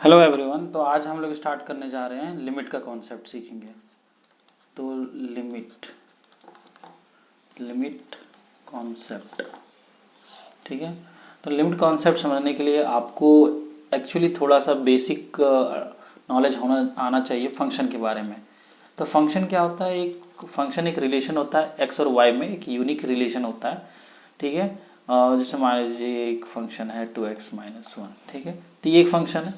Hello everyone. तो आज हम लोग स्टार्ट करने जा रहे हैं लिमिट का कॉन्सेप्ट सीखेंगे। तो लिमिट लिमिट कॉन्सेप्ट, ठीक है। तो लिमिट कॉन्सेप्ट समझने के लिए आपको एक्चुअली थोड़ा सा बेसिक नॉलेज होना आना चाहिए फंक्शन के बारे में। तो फंक्शन क्या होता है? एक फंक्शन एक रिलेशन होता है एक्स और वाई में, एक यूनिक रिलेशन होता है, ठीक है। जैसे मान लीजिए एक फंक्शन है 2x-1, ठीक है। तो ये एक फंक्शन है,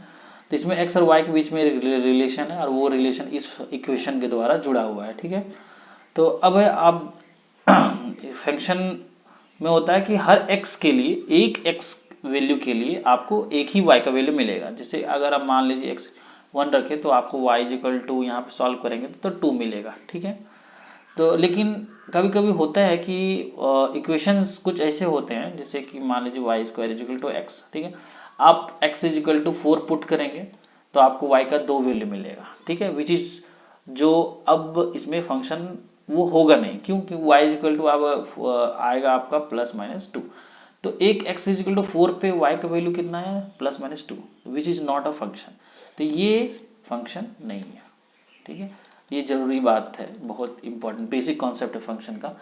तो इसमें एक्स और वाई के बीच में रिलेशन है और वो रिलेशन इस इक्वेशन के द्वारा जुड़ा हुआ है, ठीक है। तो अब आप फंक्शन में होता है कि हर x के लिए एक x वैल्यू के लिए आपको एक ही y का वैल्यू मिलेगा। जैसे अगर आप मान लीजिए x 1 रखें तो आपको y इक्वल टू यहाँ पे सॉल्व करेंगे तो 2 मिलेगा, ठीक है। तो लेकिन कभी कभी होता है कि इक्वेशंस कुछ ऐसे होते हैं, जैसे कि मान लीजिए y square is equal to x, ठीक है। आप x इजिकल टू 4 पुट करेंगे तो आपको y का 2 वैल्यू मिलेगा, ठीक है। विच इज जो अब इसमें फंक्शन वो होगा नहीं, क्योंकि y इजिकल टू अब आएगा आपका +-2। तो एक x इजिकल टू 4 पे y का वैल्यू कितना है? +-2, which is not a function. तो ये फंक्शन नहीं है, ठीक है। ये जरूरी बात है, बहुत इंपॉर्टेंट बेसिक कॉन्सेप्ट है फंक्शन का।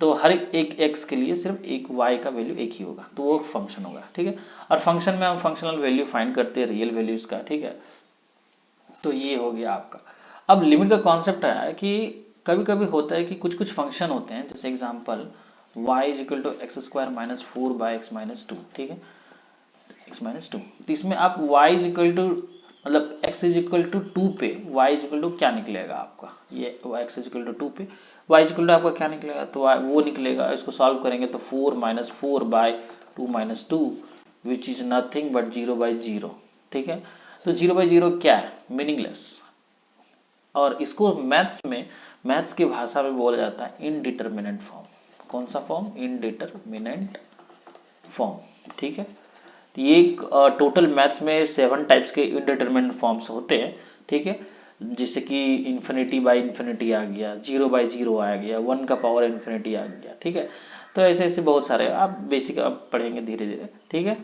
तो हर एक x के लिए सिर्फ एक y का वैल्यू एक ही होगा, तो वो फंक्शन होगा, ठीक है। और फंक्शन में हम फंक्शनल वैल्यू फाइंड करते हैं रियल वैल्यूज का, ठीक है। तो ये हो गया आपका। अब लिमिट का कॉन्सेप्ट है कि कभी कभी होता है कि कुछ कुछ फंक्शन होते हैं, जैसे example y is equal to x² - 4/x-2, ठीक है, x-2। तो इसमें आप y इज इक्वल टू मतलब x इज इक्वल टू 2 पे y इज इक्वल टू क्या निकलेगा आपका? ये x इज इक्वल टू 2 पे y इज इक्वल टू आपका क्या निकलेगा? तो वो निकलेगा, इसको सॉल्व करेंगे तो 4-4/2-2 विच इज नथिंग बट 0/0, ठीक है। तो 0/0 क्या है? मीनिंगलेस। और इसको मैथ्स की भाषा में बोला जाता है इनडिटरमिनेंट फॉर्म। कौन सा फॉर्म? इनडिटरमिनेंट फॉर्म, ठीक है। तो ये टोटल मैथ्स में 7 टाइप्स के इनडिटरमिनेंट फॉर्म्स होते हैं, ठीक है। जैसे कि इन्फिनिटी बाई इन्फिनिटी आ गया, 0/0 आ गया, 1 का पावर इन्फिनिटी आ गया, ठीक है। तो ऐसे ऐसे बहुत सारे आप बेसिक अब पढ़ेंगे धीरे धीरे, ठीक है।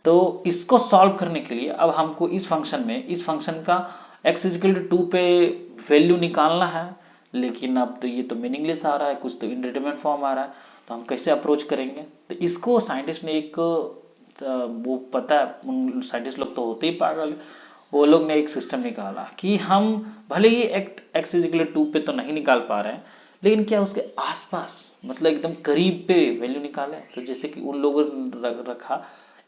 तो इसको सॉल्व करने के लिए अब हमको इस फंक्शन का x इजिकल टू 2 पे वैल्यू निकालना है। लेकिन अब तो ये तो मीनिंगलेस आ रहा है, कुछ तो इनडिटरमिनेंट फॉर्म आ रहा है, तो हम कैसे अप्रोच करेंगे? तो इसको साइंटिस्ट ने एक वो पता है, उन साइंटिस्ट लोग तो होते ही पागल, वो लोग ने एक सिस्टम निकाला कि हम भले ही एक्स इजिकल 2 पे तो नहीं निकाल पा रहे हैं, लेकिन क्या उसके आसपास मतलब एकदम करीब पे वैल्यू निकाले। तो जैसे कि उन लोगों ने रखा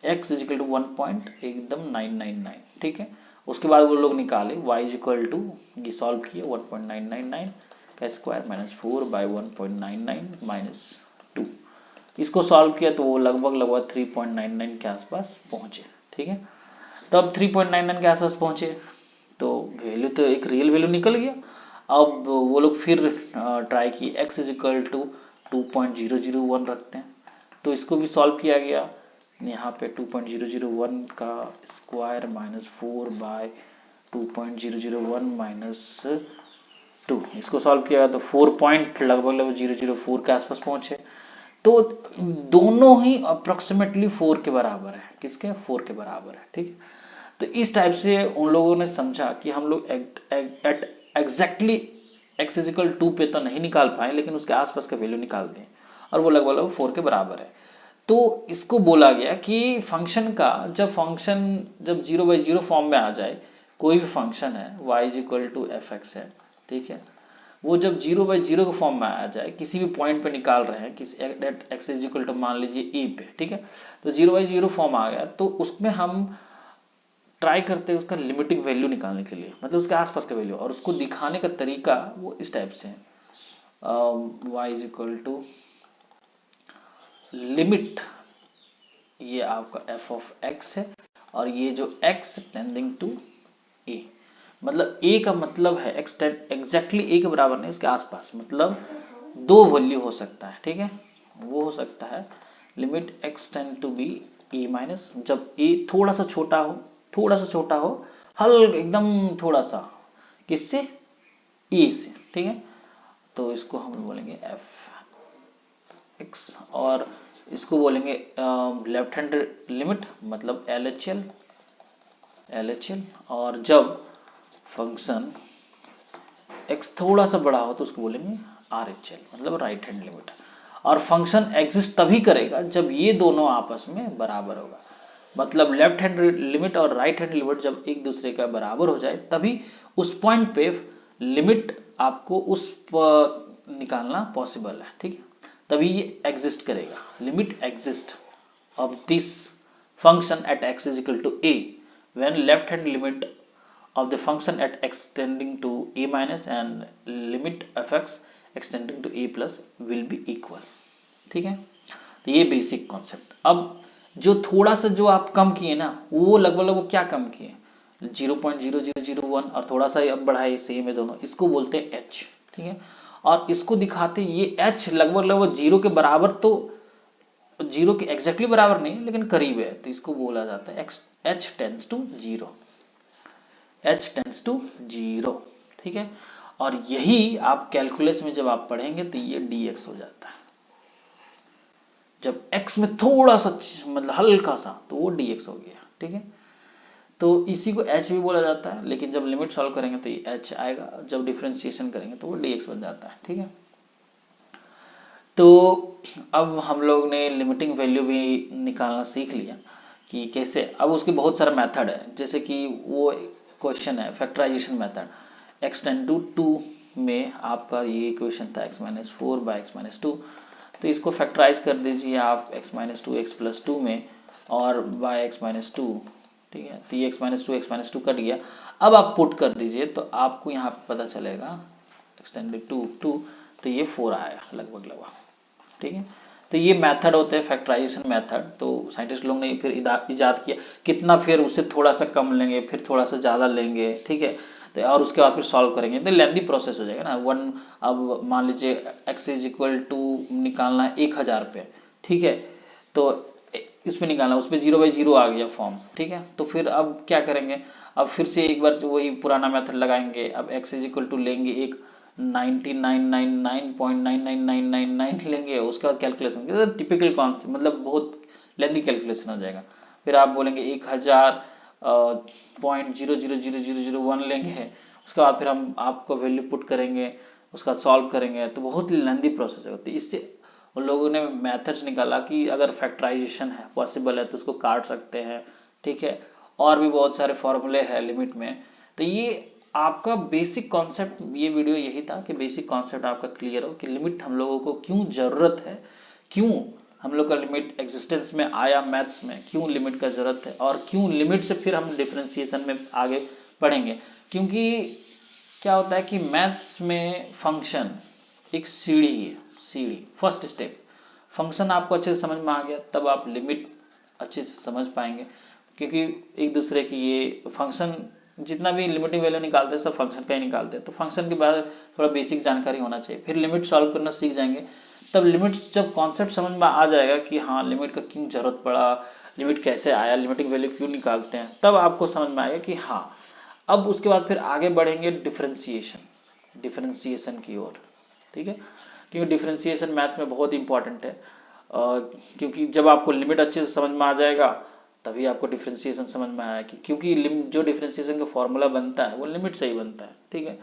x इजिकल टू 1 एकदम 999, ठीक है। उसके बाद वो लोग निकाले y इजिकल टू, ये सॉल्व किए 1.999 का स्क्वायर -4/1.99 - 2। इसको सॉल्व किया तो वो लगभग 3.99 के आसपास पहुंचे, ठीक है। तब 3.99 के आसपास पहुंचे तो वैल्यू तो एक रियल वैल्यू निकल गया। अब वो लोग फिर ट्राई किए x इजिकल टू 2.001 रखते हैं, तो इसको भी सॉल्व किया गया। यहाँ पे 2.001 का स्क्वायर -4/2.001 - 2, इसको सॉल्व किया तो 4 पॉइंट लगभग 004 के आसपास पहुंचे। तो दोनों ही अप्रोक्सीमेटली 4 के बराबर है। किसके? 4 के बराबर है, ठीक है। तो इस टाइप से उन लोगों ने समझा कि हम लोग एट एग्जैक्टली x इजिकल 2 पे तो नहीं निकाल पाए, लेकिन उसके आसपास का वैल्यू निकाल दें, और वो लगभग 4 के बराबर है। तो इसको बोला गया कि फंक्शन का जब 0/0 फॉर्म में आ जाए, कोई भी फंक्शन है y इजिकल टू fx है, ठीक है, वो जब 0/0 के फॉर्म में आ जाए, किसी भी पॉइंट पे निकाल रहे हैं, किसी x इजिकल टू मान लीजिए a पे, ठीक है, तो 0/0 फॉर्म आ गया, तो उसमें हम ट्राई करते हैं उसका लिमिटिंग वैल्यू निकालने के लिए, मतलब उसके आसपास का वैल्यू, और उसको दिखाने का तरीका वो इस टाइप से है। y is equal to limit, ये आपका f ऑफ x है, और ये जो x टेंडिंग टू a, मतलब a का मतलब है x एग्जैक्टली a के बराबर नहीं, उसके आसपास, मतलब दो वैल्यू हो सकता है, ठीक है। वो हो सकता है limit x tend to be a minus, जब a थोड़ा सा छोटा हो, एकदम थोड़ा सा, किससे? a से, ठीक है। तो इसको हम बोलेंगे f x, और इसको बोलेंगे लेफ्ट हैंड लिमिट, मतलब LHL, LHL, और जब फंक्शन x थोड़ा सा बड़ा हो तो उसको बोलेंगे RHL, मतलब राइट हैंड लिमिट। और फंक्शन एग्जिस्ट तभी करेगा जब ये दोनों आपस में बराबर होगा, मतलब लेफ्ट हैंड लिमिट और राइट हैंड लिमिट जब एक दूसरे का बराबर हो जाए तभी उस पॉइंट पे लिमिट आपको निकालना पॉसिबल है, ठीक है, तभी ये एग्जिस्ट करेगा। Limit exist of this function at x is equal to a when left hand limit of the function at x tending to a minus and limit of x extending to a plus will be equal, ठीक है। तो ये basic concept. अब जो थोड़ा सा जो आप कम किए ना, वो लगभग क्या कम किए, 0.0001 और थोड़ा सा अब बढ़ाए, सेम है दोनों, इसको बोलते हैं h, ठीक है। और इसको दिखाते ये h लगभग जीरो के बराबर, तो जीरो के एग्जैक्टली बराबर नहीं लेकिन करीब है, तो इसको बोला जाता है h tends to zero, h tends to zero, ठीक है। और यही आप कैलकुलस में जब आप पढ़ेंगे तो ये dx हो जाता है, जब x में थोड़ा सा मतलब हल्का सा, तो वो dx हो गया, ठीक है। तो इसी को h भी बोला जाता है, लेकिन जब लिमिट सॉल्व करेंगे तो ये h आएगा, जब डिफरेंशिएशन करेंगे तो वो dx बन जाता है, ठीक है। तो अब हम लोग ने लिमिटिंग वैल्यू भी निकालना सीख लिया कि कैसे। अब उसके बहुत सारे मेथड है, जैसे कि वो क्वेश्चन है factorization method, x tend to 2 में आपका ये इक्वेशन था x-4 बाय x-2, तो इसको फैक्टराइज कर दीजिए आप x-2 x+2 में और बाय x-2, ठीक है। तो ये x-2 कट गया, अब आप पुट कर दीजिए तो आपको यहाँ पे पता चलेगा एक्सटेंडेड टू 2, तो ये 4 आया लगभग, ठीक है। तो ये मेथड होते हैं फैक्टराइजेशन मेथड। तो साइंटिस्ट लोग ने फिर इजाद किया, कितना फिर उससे थोड़ा सा कम लेंगे, फिर थोड़ा सा ज़्यादा लेंगे, ठीक है। तो और उसके बाद फिर सॉल्व करेंगे, तो लेंदी प्रोसेस हो जाएगा ना। अब मान लीजिए x इज इक्वल टू निकालना है 1000 पे, ठीक है। तो इसमें निकालना, उसमें 0/0 आ गया फॉर्म, ठीक है। तो फिर अब क्या करेंगे, अब फिर से एक बार वही पुराना मेथड लगाएंगे। अब x इज इक्वल टू लेंगे एक 9999.99999 लेंगे, उसके बाद कैलकुलेशन, टिपिकल कॉन्सेप्ट, मतलब बहुत लेंदी कैलकुलेशन हो जाएगा। फिर आप बोलेंगे 1000.000001 लेंगे, उसके बाद फिर हम आपको वैल्यू पुट करेंगे, उसका सॉल्व करेंगे, तो बहुत लेंदी प्रोसेस है। तो इससे उन लोगों ने मेथड्स निकाला कि अगर फैक्टराइजेशन है पॉसिबल है तो उसको काट सकते हैं, ठीक है। और भी बहुत सारे फॉर्मूले हैं लिमिट में। तो ये आपका बेसिक कॉन्सेप्ट, ये वीडियो यही था कि बेसिक कॉन्सेप्ट आपका क्लियर हो कि लिमिट हम लोगों को क्यों जरूरत है, क्यों हम लोग का लिमिट एग्जिस्टेंस में आया, मैथ्स में क्यों लिमिट का जरूरत है, और क्यों लिमिट से फिर हम डिफरेंशिएशन में आगे पढ़ेंगे। क्योंकि क्या होता है कि मैथ्स में फंक्शन एक सीढ़ी है, सीढ़ी फर्स्ट स्टेप। फंक्शन आपको अच्छे से समझ में आ गया तब आप लिमिट अच्छे से समझ पाएंगे, क्योंकि एक दूसरे की ये फंक्शन जितना भी लिमिटिंग वैल्यू निकालते हैं सब फंक्शन का ही निकालते हैं। तो फंक्शन के बारे में थोड़ा बेसिक जानकारी होना चाहिए, फिर लिमिट सॉल्व करना सीख जाएंगे। तब लिमिट जब कॉन्सेप्ट समझ में आ जाएगा कि हाँ लिमिट का क्यों जरूरत पड़ा, लिमिट कैसे आया, लिमिटिंग वैल्यू क्यों निकालते हैं, तब आपको समझ में आएगा कि हाँ। अब उसके बाद फिर आगे बढ़ेंगे डिफरेंशिएशन की ओर, ठीक है। क्योंकि डिफरेंशिएशन मैथ्स में बहुत इंपॉर्टेंट है, क्योंकि जब आपको लिमिट अच्छे से समझ में आ जाएगा तभी आपको डिफरेंशिएशन समझ में आया कि क्योंकि जो डिफरेंशिएशन का फॉर्मूला बनता है वो लिमिट से ही बनता है, ठीक है।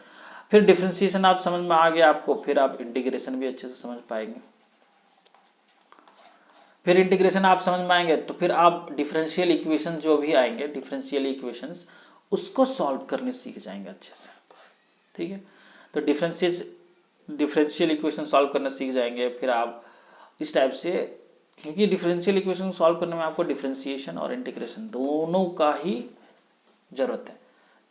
फिर डिफरेंशिएशन आप समझ में आ गया आपको, फिर आप इंटीग्रेशन भी अच्छे से समझ पाएंगे। फिर इंटीग्रेशन आप समझ में आएंगे तो फिर आप डिफरेंशियल इक्वेशन जो भी आएंगे, डिफरेंशियल इक्वेशंस उसको सॉल्व करने सीख जाएंगे अच्छे से, ठीक है। तो डिफरेंशियल इक्वेशन सॉल्व करना सीख जाएंगे फिर आप इस टाइप से, क्योंकि डिफरेंशियल इक्वेशन सॉल्व करने में आपको डिफरेंशिएशन और इंटीग्रेशन दोनों का ही जरूरत है।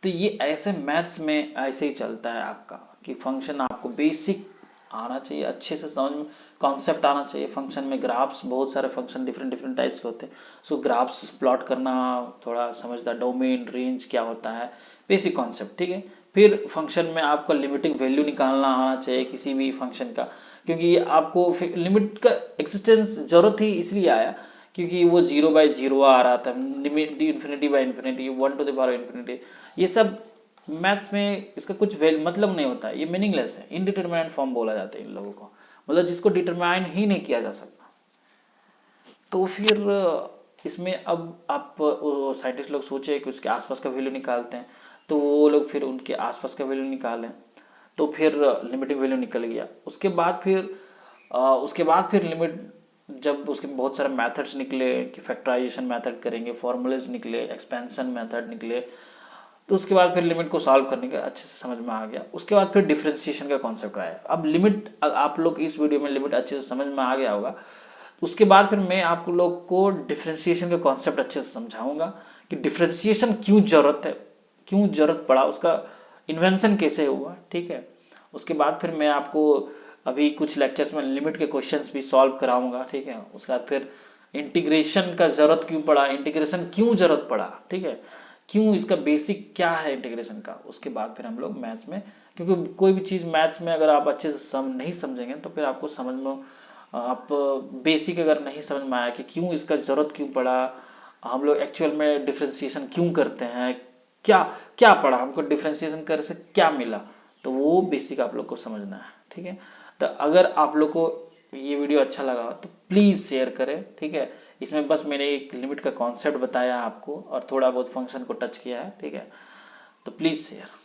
तो ये ऐसे मैथ्स में ऐसे ही चलता है आपका कि फंक्शन आपको बेसिक आना चाहिए, अच्छे से समझ में कॉन्सेप्ट आना चाहिए। फंक्शन में ग्राफ्स, बहुत सारे फंक्शन डिफरेंट डिफरेंट टाइप्स के होते हैं, सो ग्राफ्स प्लॉट करना थोड़ा समझदार, डोमेन रेंज क्या होता है, बेसिक कॉन्सेप्ट, ठीक है। फिर फंक्शन में आपका लिमिटिंग वैल्यू निकालना आना चाहिए किसी भी फंक्शन का, क्योंकि आपको लिमिट का एक्सिस्टेंस जरूरत ही इसलिए आया क्योंकि वो 0/0 आ रहा था, इन्फिनिटी बाय इन्फिनिटी, 1⁻∞, ये सब मैथ्स में इसका कुछ मतलब नहीं होता है, ये मीनिंगलेस है, इनडिटरमिनेट फॉर्म बोला जाता है इन लोगों को, मतलब जिसको डिटरमाइन ही नहीं किया जा सकता। तो फिर इसमें अब आप साइंटिस्ट लोग सोचे कि उसके आसपास का वैल्यू निकालते हैं, तो वो लोग फिर उनके आसपास का वैल्यू निकालें, तो फिर लिमिटिंग वैल्यू निकल गया। उसके बाद फिर लिमिट, जब उसके बहुत सारे मेथड्स निकले कि फैक्टराइजेशन मेथड करेंगे, फॉर्मूलेज निकले, एक्सपेंशन मेथड निकले, तो उसके बाद फिर लिमिट को सॉल्व करने का अच्छे से समझ में आ गया। उसके बाद फिर डिफरेंशिएशन का कॉन्सेप्ट आया। अब लिमिट, आप लोग इस वीडियो में लिमिट अच्छे से समझ में आ गया होगा। उसके बाद फिर मैं आप लोग को डिफरेंशिएशन का कॉन्सेप्ट अच्छे से समझाऊंगा कि डिफरेंशिएशन क्यों जरूरत है, क्यों जरूरत पड़ा, उसका इन्वेंशन कैसे हुआ, ठीक है। उसके बाद फिर मैं आपको अभी कुछ लेक्चर्स में लिमिट के क्वेश्चंस भी सॉल्व कराऊंगा, ठीक है। उसके बाद फिर इंटीग्रेशन का जरूरत क्यों पड़ा, इंटीग्रेशन क्यों जरूरत पड़ा, ठीक है, क्यों, इसका बेसिक क्या है इंटीग्रेशन का। उसके बाद फिर हम लोग मैथ्स में, क्योंकि कोई भी चीज़ मैथ्स में अगर आप अच्छे से नहीं समझेंगे तो फिर आपको समझ में, आप बेसिक अगर नहीं समझ में आया कि क्यों इसका जरूरत क्यों पड़ा, हम लोग एक्चुअल में डिफ्रेंसिएशन क्यों करते हैं, क्या क्या पढ़ा हमको, डिफ्रेंसिएशन करने से क्या मिला, तो वो बेसिक आप लोग को समझना है, ठीक है। तो अगर आप लोग को ये वीडियो अच्छा लगा तो प्लीज़ शेयर करें, ठीक है। इसमें बस मैंने एक लिमिट का कॉन्सेप्ट बताया आपको और थोड़ा बहुत फंक्शन को टच किया है, ठीक है। तो प्लीज़ शेयर।